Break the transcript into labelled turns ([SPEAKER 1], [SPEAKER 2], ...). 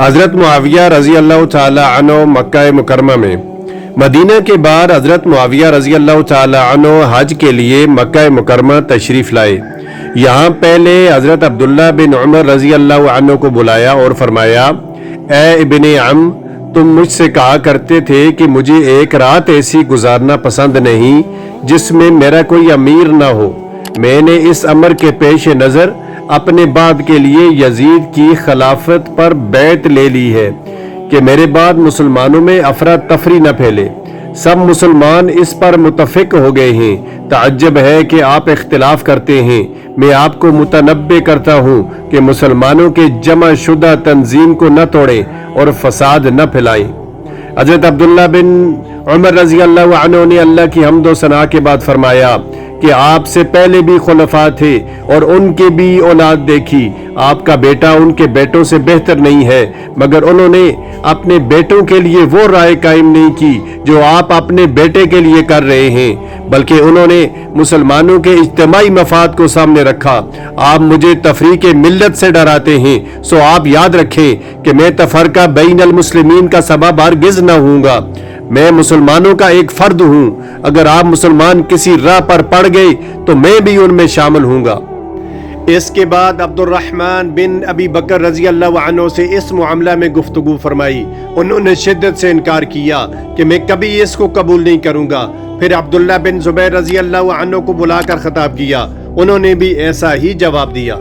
[SPEAKER 1] हज़रत मुआविया रज़ी अल्लाह ताला अन्हु मक्का मुकरमा में। मदीना के बाद हज़रत मुआविया रज़ी अल्लाह ताला अन्हु हज के लिए मक्का मुकरमा तशरीफ़ लाए। यहाँ पहले हज़रत अब्दुल्ला बिन उमर रज़ी अल्लाह अन्हु को बुलाया और फरमाया, ए इब्ने अम, तुम मुझसे कहा करते थे कि मुझे एक रात ऐसी गुजारना पसंद नहीं जिसमें मेरा कोई अमीर ना हो। मैंने इस अमर के पेश नज़र अपने बाद के लिए यजीद की खिलाफत पर बैत ले ली है कि मेरे बाद मुसलमानों में अफरा तफरी न फैले। सब मुसलमान इस पर मुतफिक हो गए हैं। ताज्जुब है कि आप इख्तिलाफ करते हैं। मैं आपको मुतनब्बे करता हूँ कि मुसलमानों के जमा शुदा तंजीम को न तोड़ें और फसाद न फैलाएं। हज़रत अब्दुल्ला बिन उमर रज़ी अल्लाह अन्हु ने अल्लाह की हम्द व सना के बाद फरमाया कि आपसे पहले भी खुलफा थे और उनके भी औलाद देखी। आपका बेटा उनके बेटों से बेहतर नहीं है, मगर उन्होंने अपने बेटों के लिए वो राय कायम नहीं की जो आप अपने बेटे के लिए कर रहे हैं, बल्कि उन्होंने मुसलमानों के इज्तिमाई मफाद को सामने रखा। आप मुझे तफरीक मिल्लत से डराते हैं, सो आप याद रखें कि मैं तफरका बैनल मुस्लिमीन का सबब हरगिज़ न होऊंगा। मैं मुसलमानों का एक फर्द हूँ। अगर आप मुसलमान किसी राह पर पड़ गए तो मैं भी उनमें शामिल हूँगा। इसके बाद अब्दुर्रहमान बिन अबी बकर रज़ी अल्लाह अन्हु से इस मामला में गुफ्तगू फरमाई। उन्होंने शिद्दत से इनकार किया कि मैं कभी इसको कबूल नहीं करूँगा। फिर अब्दुल्ला बिन जुबैर रज़ी अल्लाह अन्हु को बुलाकर खिताब किया। उन्होंने भी ऐसा ही जवाब दिया।